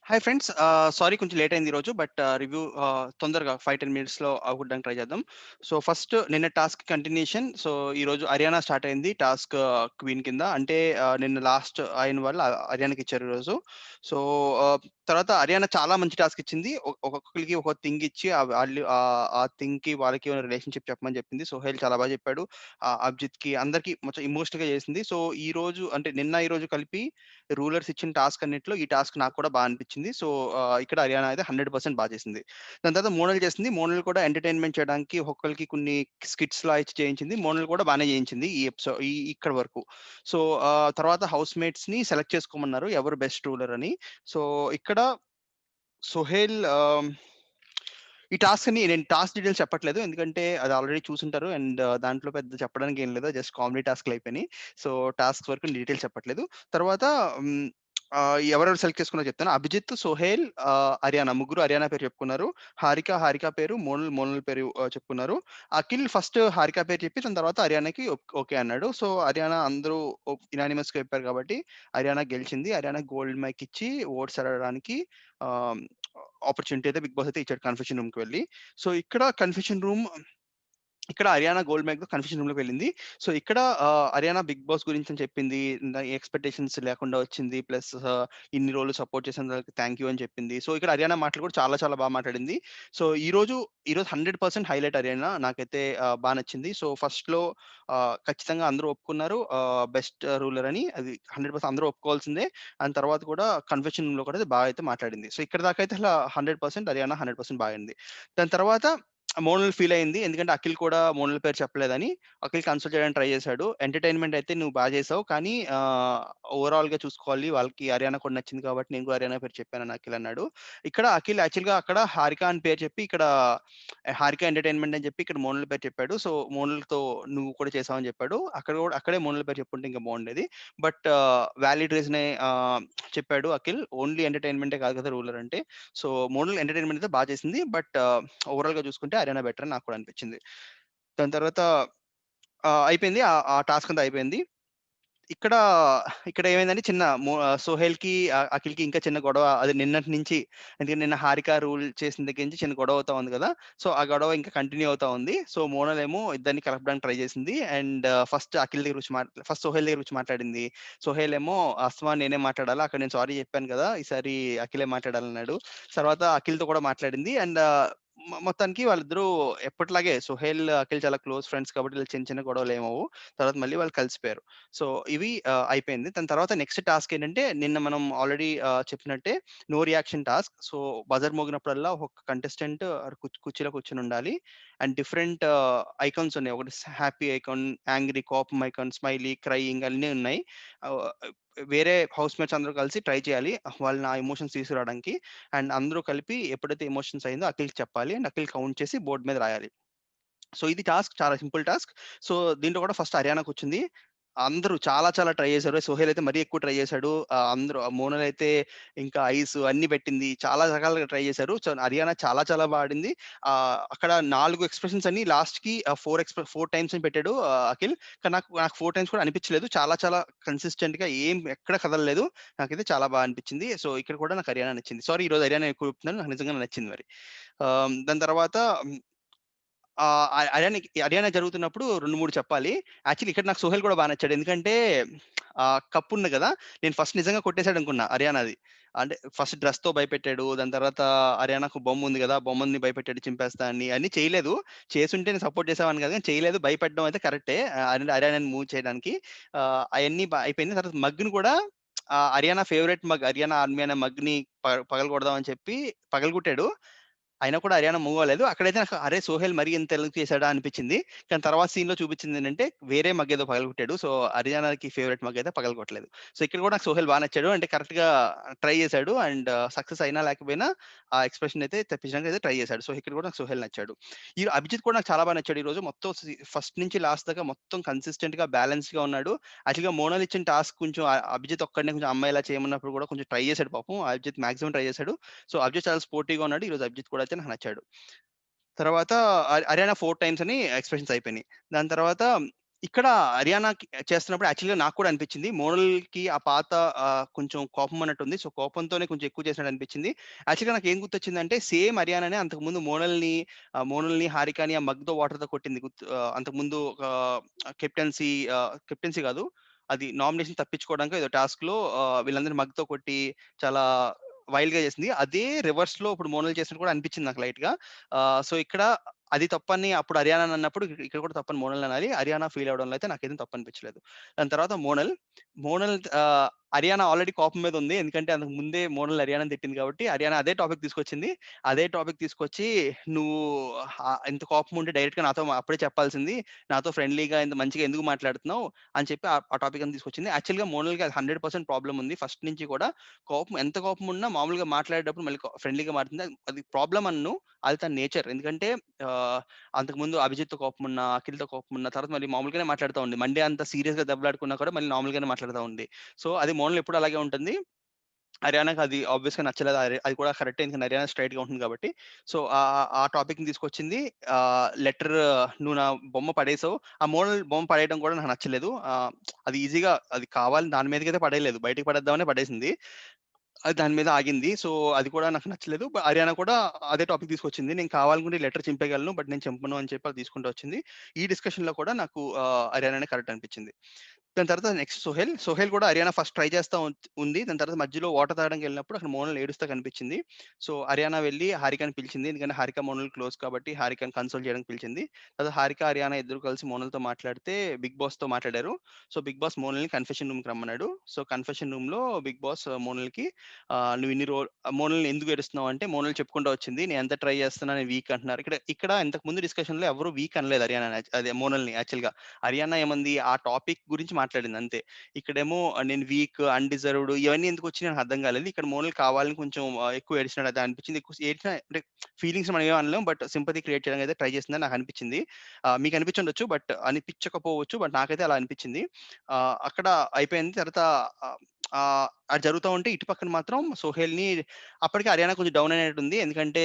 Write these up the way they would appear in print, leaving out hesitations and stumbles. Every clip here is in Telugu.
Hi friends. సారీ కొంచెం లేట్ అయింది ఈరోజు. బట్ రివ్యూ తొందరగా 5, 10 మినిట్స్‌లో అవ్వడానికి ట్రై చేద్దాం. సో, ఫస్ట్ నిన్న టాస్క్ కంటిన్యూషన్. సో, ఈరోజు హర్యానా స్టార్ట్ అయింది టాస్క్ క్వీన్ కింద. అంటే నిన్న లాస్ట్ అయిన వాళ్ళు హర్యానాకి ఇచ్చారు ఈరోజు. సో, తర్వాత హర్యానా చాలా మంచి టాస్క్ ఇచ్చింది. ఒక్కొక్కళ్ళకి ఒక్కొక్క థింగ్ ఇచ్చి ఆ థింగ్‌కి వాళ్ళకి ఉన్న రిలేషన్‌షిప్ చెప్పమని చెప్పింది. సోహెల్ చాలా బాగా చెప్పాడు. అభిజిత్‌కి అందరికి మొత్తం ఎమోషనల్‌గా చేసింది. సో, ఈరోజు అంటే నిన్న, ఈరోజు కలిపి రూలర్స్ ఇచ్చిన టాస్క్ అన్నిట్లో ఈ టాస్క్ నాకు కూడా అనిపించింది. సో, ఇక్కడ హర్యానా అయితే 100% చేసింది. దాని తర్వాత మోనాల్ చేసింది. మోనాల్ కూడా ఎంటర్‌టైన్‌మెంట్ చేయడానికి ఒక్కొక్కళ్ళకి కొన్ని స్కిట్స్‌లా ఇచ్చి చేయించింది. మోనాల్ కూడా బానే చేయించింది ఇక్కడి వరకు. సో, తర్వాత హౌస్‌మేట్స్‌ని సెలెక్ట్ చేసుకోమన్నారు. ఎవరు బెస్ట్ రూలర్ అని. సో, ఇక్కడ సోహెల్ ఈ టాస్క్‌ని నేను టాస్క్ డీటెయిల్స్ చెప్పట్లేదు. ఎందుకంటే అది ఆల్రెడీ చూసుంటారు. అండ్ దాంట్లో పెద్ద చెప్పడానికి ఏం లేదు. జస్ట్ కామెడీ టాస్క్‌లయిపోయినాయి. సో, టాస్క్ వరకు డీటెయిల్స్ చెప్పట్లేదు. తర్వాత హ్మ్, ఎవరెవరు సెలెక్ట్ చేసుకున్నారో చెప్తాను. అభిజిత్, సోహెల్, హర్యానా ముగ్గురు హర్యానా పేరు చెప్పుకున్నారు. హారిక పేరు, మోనల్ పేరు చెప్పుకున్నారు. అఖిల్ ఫస్ట్ హారిక పేరు చెప్పి దాని తర్వాత హర్యానాకి ఓకే అన్నాడు. సో, హర్యానా అందరూ యునానిమస్‌గా చెప్పారు కాబట్టి హర్యానా గెలిచింది. హర్యానా గోల్డ్ మైక్ ఇచ్చి ఓట్స్ అడగడానికి ఆహ్, ఆపర్చునిటీ అయితే బిగ్ బాస్ అయితే ఇచ్చాడు కన్ఫెషన్ రూమ్‌కి వెళ్లి. సో, ఇక్కడ హర్యానా గోల్డ్ మ్యాగ్‌తో కన్ఫెషన్ రూమ్‌లోకి వెళ్ళింది. సో, ఇక్కడ హర్యానా బిగ్ బాస్ గురించి అని చెప్పింది. ఎక్స్‌పెక్టేషన్స్ లేకుండా వచ్చింది. ప్లస్ ఇన్ని రోజులు సపోర్ట్ చేసినందుకు థాంక్ యూ అని చెప్పింది. సో, ఇక్కడ హర్యానా మాటలు కూడా చాలా చాలా మాట్లాడింది. సో, ఈరోజు 100% హైలైట్ హర్యానా. నాకైతే నచ్చింది. సో, ఫస్ట్‌లో ఖచ్చితంగా అందరూ ఒప్పుకున్నారు. బెస్ట్ రూలర్ అని. అది 100% అందరూ ఒప్పుకోవాల్సిందే. అండ్ తర్వాత కూడా కన్ఫెషన్ రూమ్‌లో కూడా బాగా అయితే మాట్లాడింది. సో, ఇక్కడి దాకా అయితే అసల 100% హర్యానా 100% బాగయింది. దాని తర్వాత మోనల్ ఫీల్ అయింది. ఎందుకంటే అఖిల్ కూడా మోనల్ పేరు చెప్పలేదని. అఖిల్ కన్సోల్ చేయడానికి ట్రై చేశాడు. ఎంటర్‌టైన్‌మెంట్ అయితే నువ్వు చేసావు. కానీ ఓవరాల్‌గా చూసుకోవాలి. వాళ్ళకి హర్యానా కూడా నచ్చింది కాబట్టి నేను కూడా హర్యానా పేరు చెప్పానని అఖిల్ అన్నాడు. ఇక్కడ అఖిల్ యాక్చువల్‌గా అక్కడ హారిక అని పేరు చెప్పి ఇక్కడ హారిక ఎంటర్‌టైన్‌మెంట్ అని చెప్పి ఇక్కడ మోనల్ పేరు చెప్పాడు. సో, మోనల్‌తో నువ్వు కూడా చేసావని చెప్పాడు. అక్కడే మోనల్ పేరు చెప్పుంటే ఇంకా బాగుండేది. బట్ వాలిడ్ రీజనే చెప్పాడు అఖిల్. ఓన్లీ ఎంటర్‌టైన్‌మెంటే కాదు కదా రూలర్ అంటే. సో, మోనల్ ఎంటర్‌టైన్‌మెంట్ అయితే చేసింది. బట్ ఓవరాల్‌గా చూసుకుంటే హర్యానా బెటర్ అని నాకు కూడా అనిపించింది. దాని తర్వాత అయిపోయింది. ఆ టాస్క్ అంతా అయిపోయింది. ఇక్కడ ఇక్కడ ఏమైందంటే సోహెల్‌కి, అఖిల్‌కి ఇంకా చిన్న గొడవ అది నిన్నటి నుంచి. ఎందుకంటే నిన్న హారిక రూల్ చేసిన దగ్గర నుంచి చిన్న గొడవ అవుతా ఉంది గదా! సో, ఆ గొడవ ఇంకా కంటిన్యూ అవుతా ఉంది. సో, మోనాలేమో ఇద్దరిని కలపడానికి ట్రై చేసింది. అండ్ ఫస్ట్ సోహెల్ దగ్గర వచ్చి మాట్లాడింది. సోహెల్ ఏమో "అస్మా నేనే మాట్లాడాలా? అక్కడ నేను సారీ చెప్పాను కదా! ఈసారి అఖిలే మాట్లాడాలన్నాడు." తర్వాత అఖిల్‌తో కూడా మాట్లాడింది. అండ్ మొత్తానికి వాళ్ళిద్దరూ ఎప్పటిలాగే అఖిల్ చాలా క్లోజ్ ఫ్రెండ్స్ కాబట్టి ఇలా చిన్న చిన్న గొడవలేమవ్వు. తర్వాత మళ్ళీ వాళ్ళు కలిసిపోయారు. సో, ఇవి అయిపోయింది. దాని తర్వాత నెక్స్ట్ టాస్క్ ఏంటంటే, నిన్న మనం ఆల్రెడీ చెప్పినట్టే no reaction task. So, buzzer మోగినప్పుడల్లా ఒక్కొక్క కంటెస్టెంట్ కుర్చీలో కూర్చొనుండాలి. అండ్ డిఫరెంట్ ఐకాన్స్ ఉన్నాయి. ఒకటి హ్యాపీ ఐకాన్, యాంగ్రీ, కోపం ఐకాన్, స్మైలీ, క్రైయింగ్ అన్నీ ఉన్నాయి. ఆహ్, వేరే హౌస్‌మేట్స్ అందరూ కలిసి ట్రై చేయాలి. వాళ్ళ ఎమోషన్స్ తీసుకురావడానికి. అండ్ అందరూ కలిపి ఎప్పుడైతే ఎమోషన్స్ అయిందో అఖిల్‌కి చెప్పాలి. అండ్ అఖిల్ కౌంట్ చేసి బోర్డ్ మీద రాయాలి. సో, ఇది టాస్క్ చాలా సింపుల్ టాస్క్. సో, దీంట్లో కూడా ఫస్ట్ హర్యానాకొచ్చింది. అందరూ చాలా చాలా ట్రై చేశారు. సోహెల్ అయితే మరీ ఎక్కువ ట్రై చేశాడు. అందరూ మోనాల్ అయితే ఇంకా ఐస్ అన్నీ పెట్టింది. చాలా రకాలుగా ట్రై చేశారు. సో, హర్యానా చాలా చాలా ఆడింది. అక్కడ 4 ఎక్స్‌ప్రెషన్స్ అని లాస్ట్‌కి 4 టైమ్స్ అని పెట్టాడు అఖిల్. కానీ నాకు నాకు 4 టైమ్స్ కూడా అనిపించలేదు. చాలా చాలా కన్సిస్టెంట్‌గా ఎక్కడ కదలలేదు. నాకైతే చాలా అనిపించింది. సో, ఇక్కడ కూడా నాకు హర్యానా నచ్చింది. సారీ ఈరోజు హర్యానా ఎక్కువ చెప్తున్నాను. నాకు నిజంగానే నచ్చింది మరి. దాని తర్వాత ఆహ్, అ హర్యానా జరుగుతున్నప్పుడు 2, 3 చెప్పాలి. యాక్చువల్లీ ఇక్కడ నాకు సోహెల్ కూడా నచ్చాడు. ఎందుకంటే కప్ ఉంది గదా! నేను ఫస్ట్ నిజంగా కొట్టేసాడనుకున్నా హర్యానాది. అంటే ఫస్ట్ డ్రెస్‌తో భయపెట్టాడు. దాని తర్వాత హర్యానాకు బొమ్మ ఉంది గదా! బొమ్మని భయపెట్టాడు చింపేస్తా అని. అన్నీ చేయలేదు. చేసుంటే నేను సపోర్ట్ చేసేవాడిని కాదు గానీ చేయలేదు. భయపెట్టడం అయితే కరెక్టే. హర్యానాని మూవ్ చేయడానికి. అయన్నీ అయిపోయింది. తర్వాత మగ్గుని కూడా Haryana favourite mug Haryana army అనే మగ్‌ని పగలగొడదాం అని చెప్పి పగలగొట్టాడు. అయినా కూడా హర్యానా మూవ్ అవ్వలేదు. అక్కడైతే నాకు అరే! సోహెల్ మరీ ఇంత ఎందుకు చేసాడా అనిపించింది. కానీ తర్వాత సీన్‌లో చూపించిందేంటంటే వేరే మగ్ ఏదో పగలగొట్టాడు. సో, హర్యానాకి ఫేవరెట్ మగ్ అయితే పగలగొట్టలేదు. సో, ఇక్కడ కూడా నాకు సోహెల్ నచ్చాడు. అంటే కరెక్ట్‌గా ట్రై చేసాడు. అండ్ సక్సెస్ అయినా లేకపోయినా ఆ ఎక్స్‌ప్రెషన్ అయితే తెప్పించడానికి అయితే ట్రై చేసాడు. సో, ఇక్కడ కూడా నాకు సోహెల్ నచ్చాడు. అభిజిత్ కూడా నాకు చాలా నచ్చాడు ఈరోజు. మొత్తం ఫస్ట్ నుంచి లాస్ట్ దాకా మొత్తం కన్సిస్టెంట్‌గా బ్యాలెన్స్‌గా ఉన్నాడు. యాక్చువల్‌గా మోనాల్ ఇచ్చిన టాస్క్ కొంచెం అభిజిత్ ఒక్కడినే కొంచెం అమ్మాయిలా చేయమన్నప్పుడు కూడా కొంచెం ట్రై చేసాడు పాపం. అభిజిత్ మాక్సిమం ట్రై చేసాడు. సో, అభిజిత్ చాలా స్పోర్టివ్‌గా ఉన్నాడు. ఈరోజు అభిజిత్ కూడా అయితే నాకు నచ్చాడు. తర్వాత హర్యానా 4 టైమ్స్ అని ఎక్స్‌ప్రెషన్స్ అయిపోయినాయి. దాని తర్వాత ఇక్కడ హర్యానాకి చేస్తున్నప్పుడు యాక్చువల్‌గా నాకు కూడా అనిపించింది. మోనల్‌కి ఆ పాత కొంచెం కోపం అన్నట్టుంది. సో, కోపంతోనే కొంచెం ఎక్కువ చేసినట్టు అనిపించింది. యాక్చువల్‌గా నాకేం గుర్తొచ్చిందంటే సేమ్ హర్యానానే అంతకుముందు మోనల్‌ని, హారికని ఆ మగ్‌తో వాటర్‌తో కొట్టింది అంతకుముందు ఒక కెప్టెన్సీ కాదు. అది నామినేషన్ తప్పించుకోవడానికో ఏదో టాస్క్‌లో వీళ్ళందరిని మగ్‌తో కొట్టి చాలా వైల్డ్‌గా చేసింది. అదే రివర్స్‌లో ఇప్పుడు మోనల్ చేసినట్టు కూడా అనిపించింది నాకు లైట్‌గా. సో, ఇక్కడ అది తప్పని అప్పుడు హర్యానా అన్నప్పుడు ఇక్కడ కూడా తప్పని మోనల్ అనాలి. హర్యానా ఫీల్ అవ్వడంలో అయితే నాకేం తప్పు అనిపించలేదు. దాని తర్వాత మోనల్ హర్యానా ఆల్రెడీ కోపం మీద ఉంది. ఎందుకంటే అంతకు ముందే మోనల్ హర్యానాని తిట్టింది కాబట్టి హర్యానా అదే టాపిక్ తీసుకొచ్చింది. అదే టాపిక్ తీసుకొచ్చి "నువ్వు ఇంత కోపం ఉంటే డైరెక్ట్‌గా నాతో అప్పుడే చెప్పాల్సింది. నాతో ఫ్రెండ్లీగా ఇంత మంచిగా ఎందుకు మాట్లాడుతున్నావు?" అని చెప్పి ఆ టాపిక్ అంతా తీసుకొచ్చింది. యాక్చువల్‌గా మోనల్‌కి అది 100% ప్రాబ్లమ్ ఉంది. ఫస్ట్ నుంచి కూడా ఎంత కోపం ఉన్నా మామూలుగా మాట్లాడేటప్పుడు మళ్ళీ ఫ్రెండ్లీగా మాట్లాడుతుంది. అది ప్రాబ్లమ్ అనను. అది తన నేచర్. ఎందుకంటే ఆహ్, అంతకుముందు అభిజిత్‌తో కోపమున్నా, అఖిల్‌తో కోపమున్నా తర్వాత మళ్ళీ మామూలుగానే మాట్లాడుతా ఉంది. మండే అంత సీరియస్‌గా దెబ్బలాడుకున్నా కూడా మళ్ళీ నార్మల్‌గానే మాట్లాడుతా ఉంది. సో, అది మోనల్ ఎప్పుడు అలాగే ఉంటుంది. హర్యానాకి అది ఆబ్వియస్‌గా నచ్చలేదు. అది కూడా కరెక్టే. ఎందుకంటే హర్యానా స్ట్రెయిట్‌గా ఉంటుంది కాబట్టి. సో, ఆ టాపిక్‌ని తీసుకొచ్చింది. లెటర్ "నువ్వు నా బొమ్మ పడేసావు." ఆ మోడల్ బొమ్మ పడేయడం కూడా నాకు నచ్చలేదు. అది ఈజీగా అది కావాలని దాని మీదకైతే పడేయలేదు. బయటకి పడేద్దామనే పడేసింది. అది దాని మీద ఆగింది. సో, అది కూడా నాకు నచ్చలేదు. హర్యానా కూడా అదే టాపిక్ తీసుకొచ్చింది. నేను కావాలనుకుంటే ఈ లెటర్ చింపేయగలను. బట్ నేను చింపను అని చెప్పి అది తీసుకుంటూ వచ్చింది. ఈ డిస్కషన్‌లో కూడా నాకు హర్యానానే కరెక్ట్ అనిపించింది. దాని తర్వాత నెక్స్ట్ సోహెల్. సోహెల్ కూడా హర్యానా ఫస్ట్ ట్రై చేస్తా ఉంది. దాని తర్వాత మధ్యలో వాటర్ తాగడానికెళ్ళినప్పుడు అక్కడ మోనల్ ఏడుస్తా కనిపించింది. సో, హర్యానా వెళ్లి హారికని పిలిచింది. ఎందుకంటే హారిక, మోనల్ క్లోజ్ కాబట్టి హారికని కన్సోల్ చేయడానికి పిలిచింది. తర్వాత హారిక, హర్యానా ఇద్దరు కలిసి మోనల్‌తో మాట్లాడితే బిగ్ బాస్‌తో మాట్లాడారు. సో, బిగ్ బాస్ మోనల్‌ని కన్ఫెషన్ రూమ్‌కి రమ్మన్నాడు. సో, కన్ఫెషన్ రూమ్‌లో బిగ్ బాస్ మోనల్‌కి "నువ్వు ఇన్ని మోనల్‌ని ఎందుకు ఏడుస్తున్నావు" అంటే మోనల్ చెప్పుకుంటూ వచ్చింది. "నేను ఎంత ట్రై చేస్తున్నా నేను వీక్" అంటున్నారు. ఇక్కడ ఇంతకు ముందు డిస్కషన్‌లో ఎవరు వీక్ అనలేదు హర్యానాని అదే మోనల్‌ని యాక్చువల్‌గా. హర్యానా ఏమంది ఆ టాపిక్ గురించి మాట్లాడింది అంతే. ఇక్కడేమో నేను వీక్, అన్‌డిజర్వ్డ్ ఇవన్నీ ఎందుకొచ్చినాయో నాకు అర్థం కాలేదు. ఇక్కడ మోనల్ కావాలని కొంచెం ఎక్కువ ఏడిచినట్టు అయితే అనిపించింది. ఎక్కువ ఏడ్చినా అంటే ఫీలింగ్స్ మనం ఏమి అనలేం. బట్ సింపథీ క్రియేట్ చేయడానికి అయితే ట్రై చేసిందని నాకు అనిపించింది. మీకు అనిపించుండొచ్చు. బట్ అనిపించకపోవచ్చు. బట్ నాకైతే అలా అనిపించింది. అక్కడ అయిపోయింది. తర్వాత ఆహ్, ఆహ్, అది జరుగుతా ఉంటే ఇటు పక్కన మాత్రం సోహెల్‌ని అప్పటికి హర్యానా కొంచెం డౌన్ అయినట్టుంది. ఎందుకంటే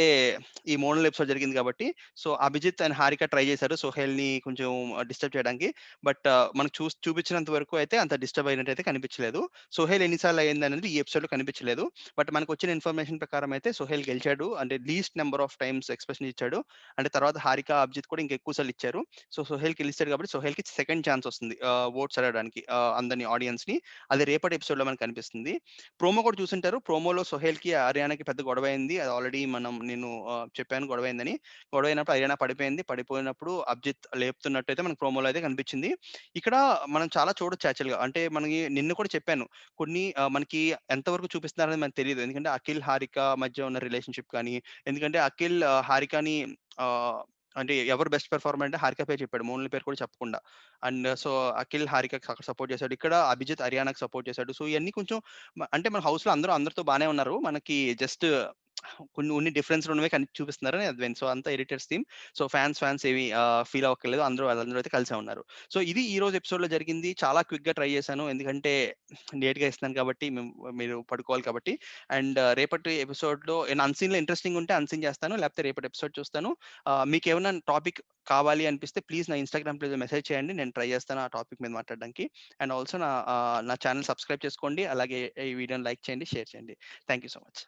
ఈ మోనల్ ఎపిసోడ్ జరిగింది కాబట్టి. So, Abhijeet and Harika try చేశారు సోహెల్‌ని కొంచెం డిస్టర్బ్ చేయడానికి. బట్ మనకు చూపించినంత వరకు అయితే అంత డిస్టర్బ్ అయినట్టయితే కనిపించలేదు. సోహెల్ ఎన్ని సార్లు అయిందనేది ఈ ఎపిసోడ్‌లో కనిపించలేదు. బట్ మనకొచ్చిన ఇన్ఫర్మేషన్ ప్రకారం అయితే సోహెల్ గెలిచాడు. అంటే least number of times expression ఇచ్చాడు. అంటే తర్వాత హారిక, అభిజిత్ కూడా ఇంకా ఎక్కువ సార్లు ఇచ్చారు. సో, సోహెల్ గెలిచాడు కాబట్టి సోహెల్‌కి సెకండ్ ఛాన్స్ వస్తుంది. వోట్స్ అడగడానికి అందరిని ఆడియన్స్‌ని. అది రేపటి ఎపిసోడ్‌లో మనకు కనిపిస్తుంది. ప్రోమో కూడా చూసుంటారు. ప్రోమోలో సోహెల్‌కి, హర్యానాకి పెద్ద గొడవయింది. అది ఆల్రెడీ నేను చెప్పాను గొడవయిందని. గొడవైనప్పుడు హర్యానా పడిపోయింది. పడిపోయినప్పుడు అభిజిత్ లేపుతున్నట్టయితే మనకు ప్రోమోలో అయితే కనిపించింది. ఇక్కడ మనం చాలా చూడొచ్చు యాక్చువల్‌గా. అంటే మనకి నిన్న కూడా చెప్పాను. కొన్ని మనకి ఎంతవరకు చూపిస్తున్నారనేది మనకు తెలీదు. ఎందుకంటే అఖిల్, హారిక మధ్య ఉన్న రిలేషన్‌షిప్ కానీ, ఎందుకంటే అఖిల్ హారికని ఆహ్, అంటే ఎవరు బెస్ట్ పెర్ఫార్మర్ అంటే హారిక పేరు చెప్పాడు. మోనాల్ పేరు కూడా చెప్పకుండా. సో, అఖిల్ హారికకి అక్కడ సపోర్ట్ చేసాడు. ఇక్కడ అభిజిత్ హర్యానాకి సపోర్ట్ చేసాడు. సో, ఇయన్నీ కొంచెం అంటే మన హౌస్‌లో అందరితో బానే ఉన్నారు. మనకి జస్ట్ కొన్ని డిఫరెన్స్‌లు ఉన్నవే చూపిస్తున్నారని అర్థమైంది. సో, అంతా ఎడిటర్స్ థీమ్. సో, ఫాన్స్ ఏమి ఫీల్ అవ్వక్కర్లేదు. వాళ్ళందరూ అయితే కలిసే ఉన్నారు. సో, ఇది ఈరోజు ఎపిసోడ్‌లో జరిగింది. చాలా క్విక్‌గా ట్రై చేశాను. ఎందుకంటే లేట్‌గా ఇస్తున్నాను కాబట్టి మీరు పడుకోవాలి కాబట్టి. అండ్ రేపటి ఎపిసోడ్‌లో ఏమైనా అన్‌సీన్‌లో ఇంట్రెస్టింగ్ ఉంటే అన్‌సీన్ చేస్తాను. లేకపోతే రేపటి ఎపిసోడ్ చూస్తాను. మీకేమన్నా టాపిక్ కావాలి అనిపిస్తే ప్లీజ్ నా ఇన్‌స్టాగ్రామ్ పేజ్‌లో మెసేజ్ చేయండి. నేను ట్రై చేస్తాను ఆ టాపిక్ మీద మాట్లాడడానికి. అండ్ ఆల్సో నా ఛానెల్ సబ్స్క్రైబ్ చేసుకోండి. అలాగే ఈ వీడియోని లైక్ చేయండి, షేర్ చేయండి. Thank you so much.